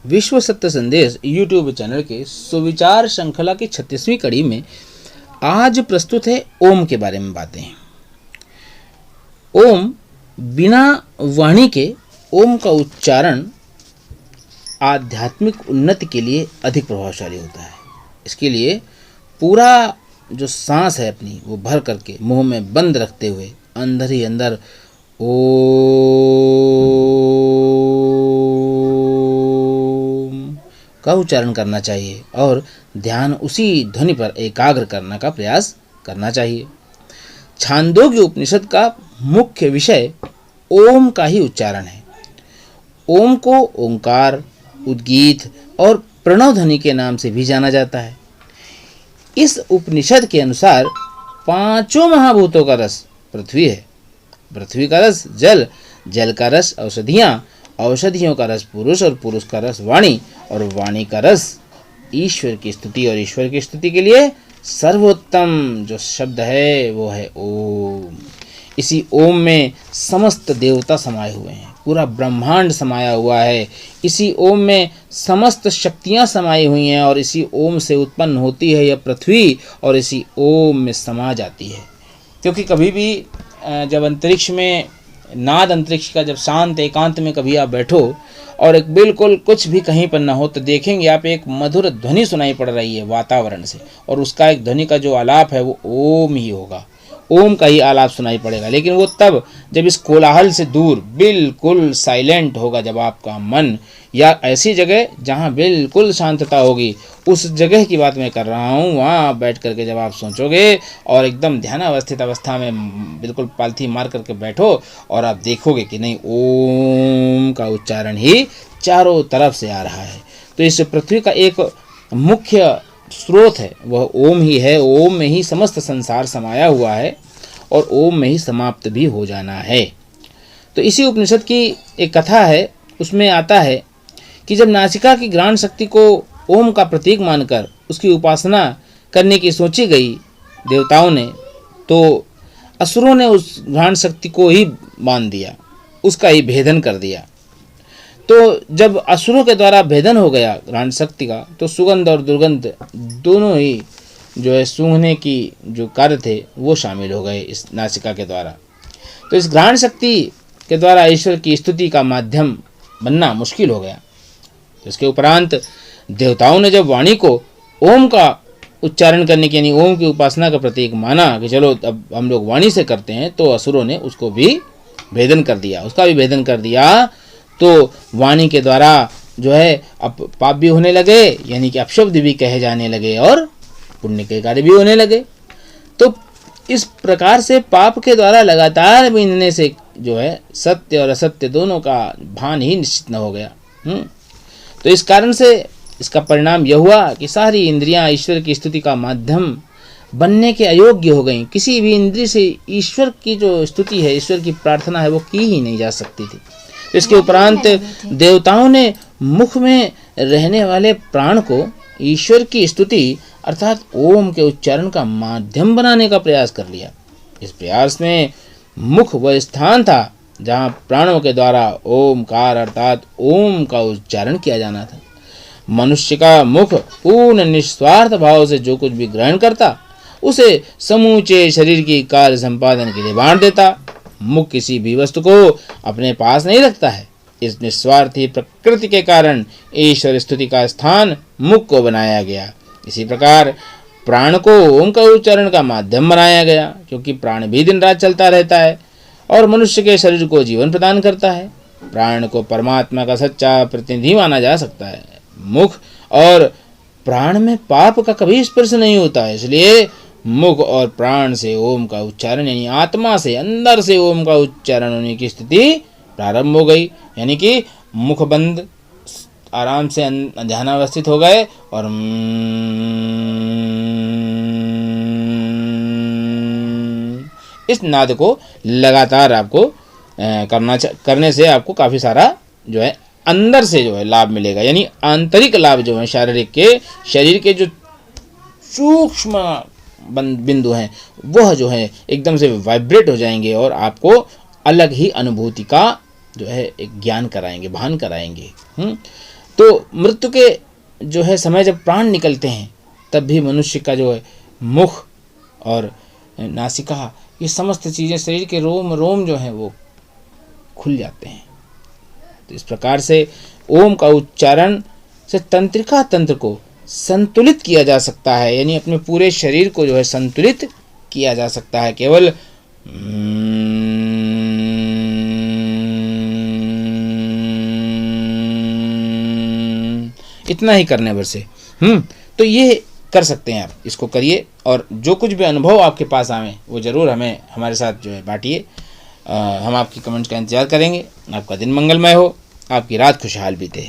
विश्व सत्य संदेश यूट्यूब चैनल के सुविचार श्रृंखला की 36वीं कड़ी में आज प्रस्तुत है ओम के बारे में बातें। ओम बिना वाणी के ओम का उच्चारण आध्यात्मिक उन्नति के लिए अधिक प्रभावशाली होता है। इसके लिए पूरा जो सांस है अपनी वो भर करके मुंह में बंद रखते हुए अंदर ही अंदर ओम का उच्चारण करना चाहिए और ध्यान उसी ध्वनि पर एकाग्र करने का प्रयास करना चाहिए। छांदोग्य उपनिषद का मुख्य विषय ओम का ही उच्चारण है। ओम को ओंकार, उद्गीत और प्रणव ध्वनि के नाम से भी जाना जाता है। इस उपनिषद के अनुसार पांचों महाभूतों का रस पृथ्वी है, पृथ्वी का रस जल, जल का रस औषधियाँ, औषधियों का रस पुरुष और पुरुष का रस वाणी और वाणी का रस ईश्वर की स्तुति और ईश्वर की स्तुति के लिए सर्वोत्तम जो शब्द है वो है ओम। इसी ओम में समस्त देवता समाये हुए हैं, पूरा ब्रह्मांड समाया हुआ है। इसी ओम में समस्त शक्तियां समाई हुई हैं और इसी ओम से उत्पन्न होती है यह पृथ्वी और इसी ओम में समा जाती है। क्योंकि कभी भी जब अंतरिक्ष में नाद अंतरिक्ष का जब शांत एकांत में कभी आप बैठो और एक बिल्कुल कुछ भी कहीं पर ना हो तो देखेंगे आप एक मधुर ध्वनि सुनाई पड़ रही है वातावरण से, और उसका एक ध्वनि का जो आलाप है वो ओम ही होगा, ओम का ही आलाप सुनाई पड़ेगा। लेकिन वो तब जब इस कोलाहल से दूर बिल्कुल साइलेंट होगा, जब आपका मन या ऐसी जगह जहाँ बिल्कुल शांतता होगी, उस जगह की बात मैं कर रहा हूँ। वहाँ बैठ करके जब आप सोचोगे और एकदम ध्यानावस्थित अवस्था में बिल्कुल पालथी मार करके बैठो और आप देखोगे कि नहीं ओम का उच्चारण ही चारों तरफ से आ रहा है। तो इस पृथ्वी का एक मुख्य स्रोत है वह ओम ही है। ओम में ही समस्त संसार समाया हुआ है और ओम में ही समाप्त भी हो जाना है। तो इसी उपनिषद की एक कथा है, उसमें आता है कि जब नासिका की घ्राण शक्ति को ओम का प्रतीक मानकर उसकी उपासना करने की सोची गई देवताओं ने, तो असुरों ने उस घ्राण शक्ति को ही बांध दिया, उसका ही भेदन कर दिया। तो जब असुरों के द्वारा भेदन हो गया घ्राण शक्ति का, तो सुगंध और दुर्गंध दोनों ही जो है सूंघने की जो कार्य थे वो शामिल हो गए इस नासिका के द्वारा। तो इस घ्राण शक्ति के द्वारा ईश्वर की स्तुति का माध्यम बनना मुश्किल हो गया। तो इसके उपरांत देवताओं ने जब वाणी को ओम का उच्चारण करने की यानी ओम की उपासना का प्रतीक माना कि चलो अब हम लोग वाणी से करते हैं, तो असुरों ने उसको भी भेदन कर दिया, उसका भी भेदन कर दिया। तो वाणी के द्वारा जो है अब पाप भी होने लगे, यानी कि अपशब्द भी कहे जाने लगे और पुण्य के कार्य भी होने लगे। तो इस प्रकार से पाप के द्वारा लगातार बीनने से जो है सत्य और असत्य दोनों का भान ही निश्चित न हो गया। तो इस कारण से इसका परिणाम यह हुआ कि सारी इंद्रियां ईश्वर की स्तुति का माध्यम बनने के अयोग्य हो गईं। किसी भी इंद्रिय से ईश्वर की जो स्तुति है, ईश्वर की प्रार्थना है, वो की ही नहीं जा सकती थी। इसके उपरांत देवताओं ने मुख में रहने वाले प्राण को ईश्वर की स्तुति अर्थात ओम के उच्चारण का माध्यम बनाने का प्रयास कर लिया। इस प्रयास में मुख वह स्थान था जहाँ प्राणों के द्वारा ओमकार अर्थात ओम का उच्चारण किया जाना था। मनुष्य का मुख पूर्ण निस्वार्थ भाव से जो कुछ भी ग्रहण करता उसे समूचे शरीर की कार्य संपादन के लिए बांट देता। मुख किसी भी वस्तु को अपने पास नहीं रखता है। इस निस्वार्थी प्रकृति के कारण ईश्वर स्तुति का स्थान मुख को बनाया गया। इसी प्रकार प्राण को ओम का उच्चारण का माध्यम बनाया गया, क्योंकि प्राण भी दिन रात चलता रहता है और मनुष्य के शरीर को जीवन प्रदान करता है। प्राण को परमात्मा का सच्चा प्रतिनिधि माना जा सकता है। मुख और प्राण में पाप का कभी स्पर्श नहीं होता है, इसलिए मुख और प्राण से ओम का उच्चारण यानी आत्मा से अंदर से ओम का उच्चारण होने की स्थिति प्रारंभ हो गई। यानी कि मुख बंद आराम से ध्यानावस्थित हो गए और इस नाद को लगातार आपको करने से आपको काफ़ी सारा जो है अंदर से जो है लाभ मिलेगा। यानी आंतरिक लाभ जो है शरीर के जो सूक्ष्म बिंदु हैं वह जो है एकदम से वाइब्रेट हो जाएंगे और आपको अलग ही अनुभूति का जो है एक ज्ञान कराएंगे, भान कराएंगे। तो मृत्यु के जो है समय जब प्राण निकलते हैं तब भी मनुष्य का जो है मुख और नासिका, ये समस्त चीज़ें, शरीर के रोम रोम जो हैं वो खुल जाते हैं। तो इस प्रकार से ओम का उच्चारण से तंत्रिका तंत्र को संतुलित किया जा सकता है, यानी अपने पूरे शरीर को जो है संतुलित किया जा सकता है केवल इतना ही करने भर से। तो ये कर सकते हैं आप, इसको करिए और जो कुछ भी अनुभव आपके पास आवे वो ज़रूर हमें हमारे साथ जो है बांटिए। हम आपकी कमेंट्स का इंतज़ार करेंगे। आपका दिन मंगलमय हो, आपकी रात खुशहाल बीते।